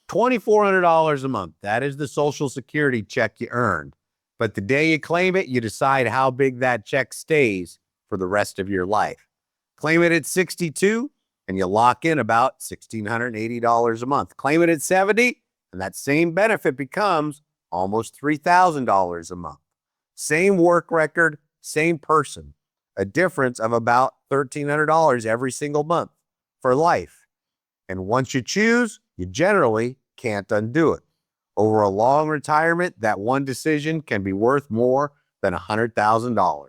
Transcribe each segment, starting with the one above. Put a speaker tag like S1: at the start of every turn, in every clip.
S1: $2,400 a month. That is the Social Security check you earned. But the day you claim it, you decide how big that check stays for the rest of your life. Claim it at 62, and you lock in about $1,680 a month. Claim it at 70, and that same benefit becomes almost $3,000 a month. Same work record, same person. A difference of about $1,300 every single month for life. And once you choose, you generally can't undo it. Over a long retirement, that one decision can be worth more than $100,000.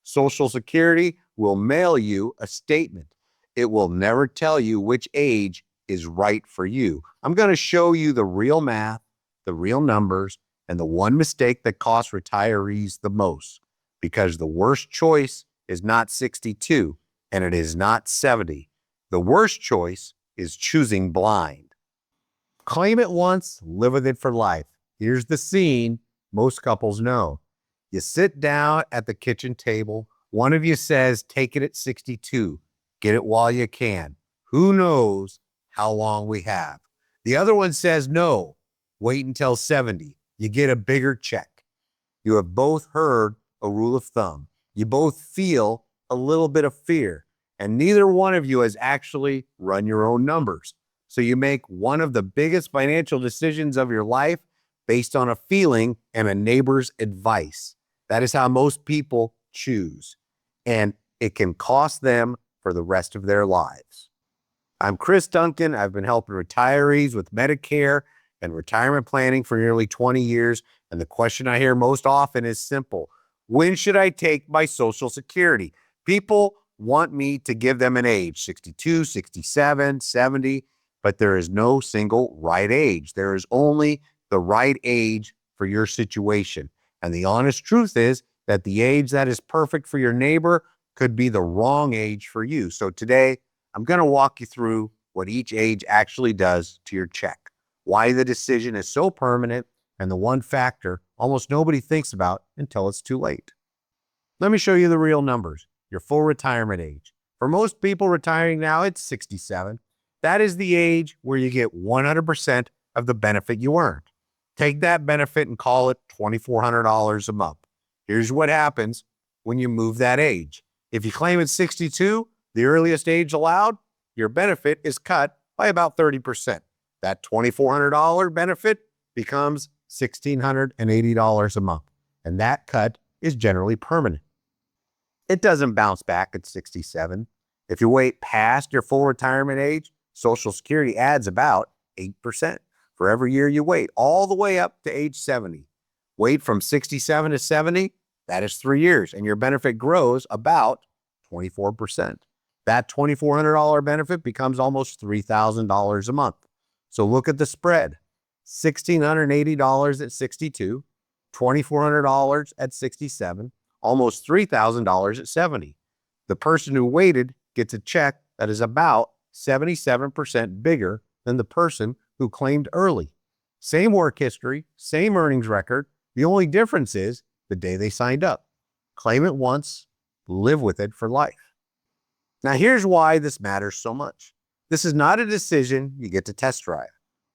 S1: Social Security will mail you a statement. It will never tell you which age is right for you. I'm going to show you the real math, the real numbers, and the one mistake that costs retirees the most, because the worst choice is not 62 and it is not 70. The worst choice is choosing blind. Claim it once, live with it for life. Here's the scene most couples know. You sit down at the kitchen table. One of you says, take it at 62. Get it while you can. Who knows how long we have? The other one says, no, wait until 70. You get a bigger check. You have both heard a rule of thumb. You both feel a little bit of fear, and neither one of you has actually run your own numbers. So you make one of the biggest financial decisions of your life based on a feeling and a neighbor's advice. That is how most people choose, and it can cost them for the rest of their lives. I'm Chris Duncan. I've been helping retirees with Medicare and retirement planning for nearly 20 years, and the question I hear most often is simple. When should I take my Social Security? People want me to give them an age, 62, 67, 70, but there is no single right age. There is only the right age for your situation. And the honest truth is that the age that is perfect for your neighbor could be the wrong age for you. So today, I'm going to walk you through what each age actually does to your check, why the decision is so permanent, and the one factor almost nobody thinks about until it's too late. Let me show you the real numbers, your full retirement age. For most people retiring now, it's 67. That is the age where you get 100% of the benefit you earned. Take that benefit and call it $2,400 a month. Here's what happens when you move that age. If you claim it's 62, the earliest age allowed, your benefit is cut by about 30%. That $2,400 benefit becomes $1,680 a month, and that cut is generally permanent. It doesn't bounce back at 67. If you wait past your full retirement age, Social Security adds about 8% for every year you wait, all the way up to age 70. Wait from 67 to 70, that is 3 years, and your benefit grows about 24%. That $2,400 benefit becomes almost $3,000 a month. So look at the spread. $1,680 at 62, $2,400 at 67, almost $3,000 at 70. The person who waited gets a check that is about 77% bigger than the person who claimed early. Same work history, same earnings record. The only difference is the day they signed up. Claim it once, live with it for life. Now here's why this matters so much. This is not a decision you get to test drive.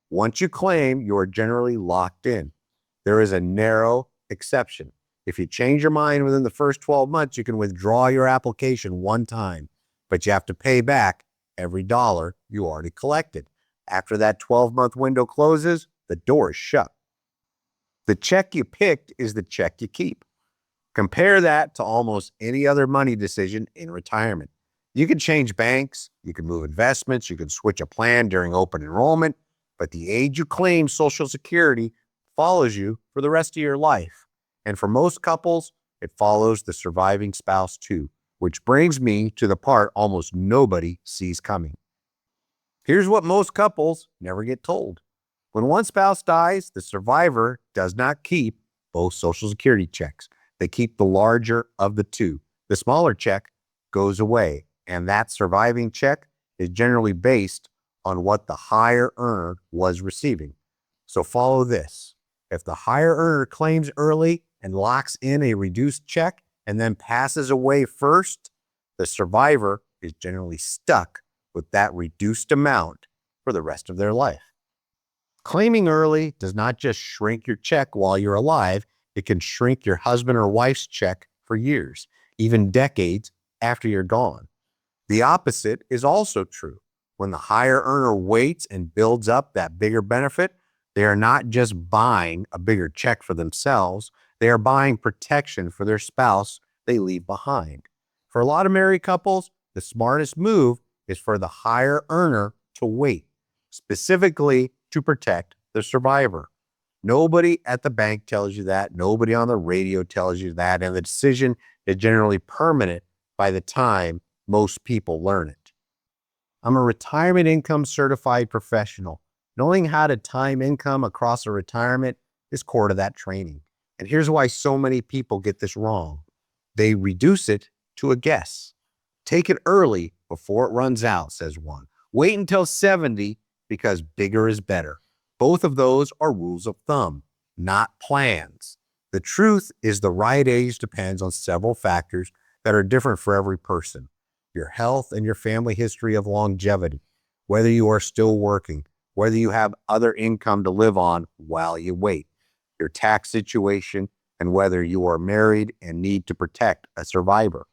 S1: Once you claim, you are generally locked in. There is a narrow exception. If you change your mind within the first 12 months, you can withdraw your application one time, but you have to pay back every dollar you already collected. After that 12-month window closes, the door is shut. The check you picked is the check you keep. Compare that to almost any other money decision in retirement. You can change banks, you can move investments, you can switch a plan during open enrollment, but the age you claim Social Security follows you for the rest of your life. And for most couples, it follows the surviving spouse too, which brings me to the part almost nobody sees coming. Here's what most couples never get told. When one spouse dies, the survivor does not keep both Social Security checks. They keep the larger of the two. The smaller check goes away, and that surviving check is generally based on what the higher earner was receiving. So follow this. If the higher earner claims early and locks in a reduced check and then passes away first, the survivor is generally stuck with that reduced amount for the rest of their life. Claiming early does not just shrink your check while you're alive, it can shrink your husband or wife's check for years, even decades after you're gone. The opposite is also true. When the higher earner waits and builds up that bigger benefit, they are not just buying a bigger check for themselves, they are buying protection for their spouse they leave behind. For a lot of married couples, the smartest move is for the higher earner to wait, specifically to protect the survivor. Nobody at the bank tells you that. Nobody on the radio tells you that. And the decision is generally permanent by the time most people learn it. I'm a retirement income certified professional. Knowing how to time income across a retirement is core to that training. And here's why so many people get this wrong. They reduce it to a guess. Take it early before it runs out, says one. Wait until 70 because bigger is better. Both of those are rules of thumb, not plans. The truth is the right age depends on several factors that are different for every person. Your health and your family history of longevity, whether you are still working, whether you have other income to live on while you wait, your tax situation, and whether you are married and need to protect a survivor.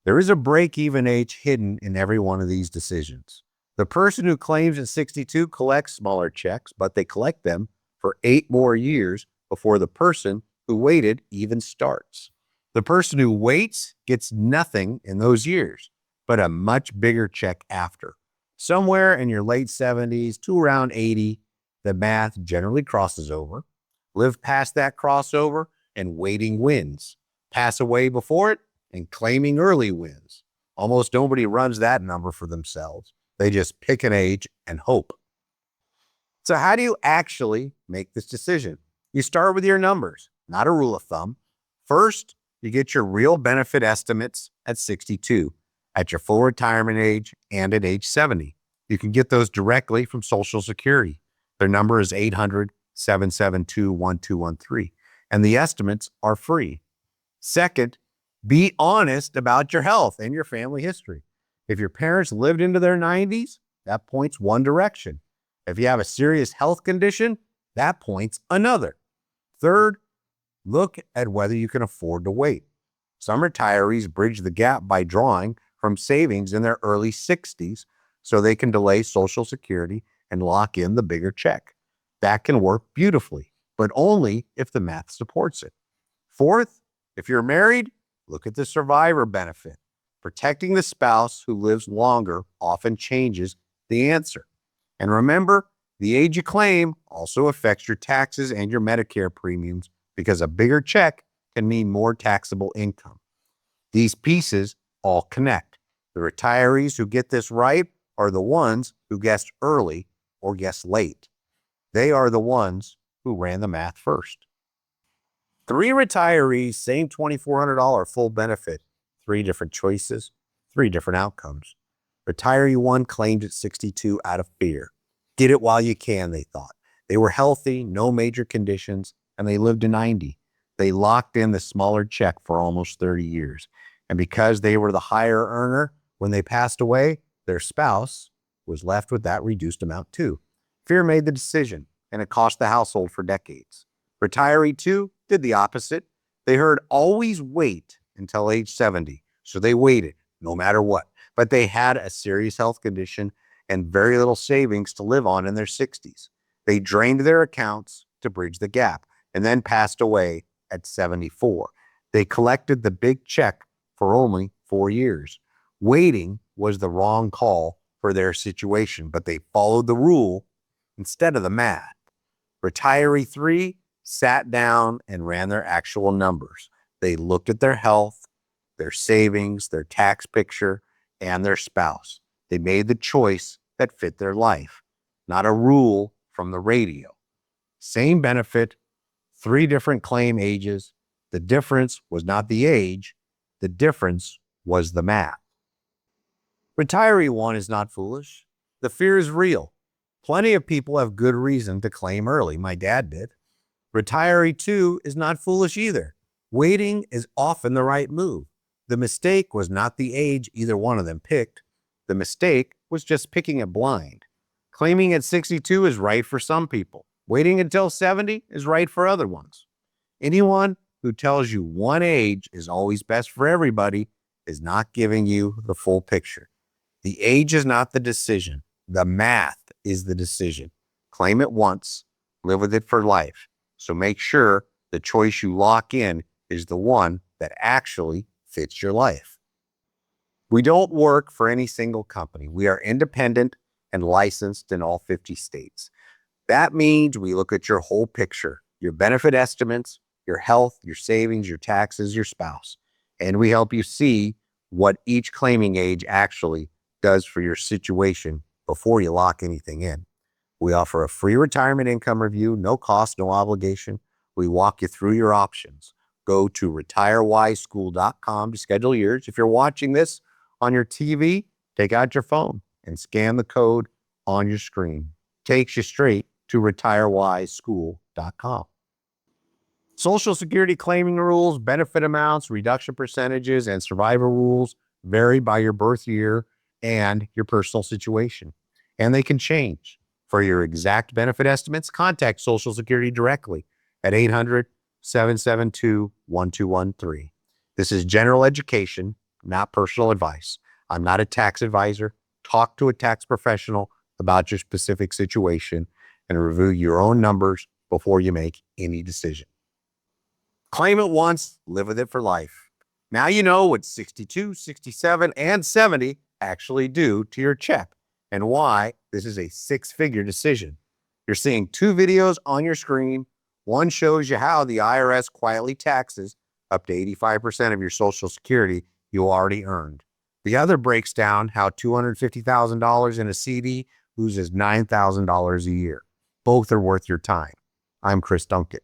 S1: There is a break-even age hidden in every one of these decisions. The person who claims at 62 collects smaller checks, but they collect them for 8 more years before the person who waited even starts. The person who waits gets nothing in those years, but a much bigger check after. Somewhere in your late 70s to around 80, the math generally crosses over. Live past that crossover and waiting wins. Pass away before it and claiming early wins. Almost nobody runs that number for themselves. They just pick an age and hope. So how do you actually make this decision? You start with your numbers, not a rule of thumb. First, you get your real benefit estimates at 62, at your full retirement age, and at age 70. You can get those directly from Social Security. Their number is 800-772-1213, and the estimates are free. Second, be honest about your health and your family history. If your parents lived into their 90s, that points one direction. If you have a serious health condition, that points another. Third, look at whether you can afford to wait. Some retirees bridge the gap by drawing from savings in their early 60s so they can delay Social Security and lock in the bigger check. That can work beautifully, but only if the math supports it. Fourth, if you're married, look at the survivor benefit. Protecting the spouse who lives longer often changes the answer. And remember, the age you claim also affects your taxes and your Medicare premiums because a bigger check can mean more taxable income. These pieces all connect. The retirees who get this right are the ones who guessed early or guessed late. They are the ones who ran the math first. 3 retirees, same $2,400 full benefit, 3 different choices, 3 different outcomes. Retiree 1 claimed at 62 out of fear. Get it while you can, they thought. They were healthy, no major conditions, and they lived to 90. They locked in the smaller check for almost 30 years. And because they were the higher earner, when they passed away, their spouse was left with that reduced amount too. Fear made the decision, and it cost the household for decades. Retiree 2 did the opposite. They heard always wait until age 70, so they waited no matter what. But they had a serious health condition and very little savings to live on in their 60s. They drained their accounts to bridge the gap and then passed away at 74. They collected the big check for only 4 years. Waiting was the wrong call for their situation, but they followed the rule instead of the math. Retiree 3 sat down and ran their actual numbers. They looked at their health, their savings, their tax picture, and their spouse. They made the choice that fit their life, not a rule from the radio. Same benefit, 3 different claim ages. The difference was not the age, the difference was the math. Retiree 1 is not foolish. The fear is real. Plenty of people have good reason to claim early. My dad did. Retiree 2 is not foolish either. Waiting is often the right move. The mistake was not the age either one of them picked. The mistake was just picking it blind. Claiming at 62 is right for some people. Waiting until 70 is right for other ones. Anyone who tells you one age is always best for everybody is not giving you the full picture. The age is not the decision. The math is the decision. Claim it once, live with it for life. So make sure the choice you lock in is the one that actually fits your life. We don't work for any single company. We are independent and licensed in all 50 states. That means we look at your whole picture, your benefit estimates, your health, your savings, your taxes, your spouse, and we help you see what each claiming age actually does for your situation before you lock anything in. We offer a free retirement income review, no cost, no obligation. We walk you through your options. Go to retirewiseschool.com to schedule yours. If you're watching this on your TV, take out your phone and scan the code on your screen. Takes you straight to retirewiseschool.com. Social Security claiming rules, benefit amounts, reduction percentages, and survivor rules vary by your birth year and your personal situation, and they can change. For your exact benefit estimates, contact Social Security directly at 800-772-1213. This is general education, not personal advice. I'm not a tax advisor. Talk to a tax professional about your specific situation and review your own numbers before you make any decision. Claim it once, live with it for life. Now you know what 62, 67, and 70 actually do to your check and why this is a six-figure decision. You're seeing two videos on your screen. One shows you how the IRS quietly taxes up to 85% of your Social Security you already earned. The other breaks down how $250,000 in a CD loses $9,000 a year. Both are worth your time. I'm Chris Duncan.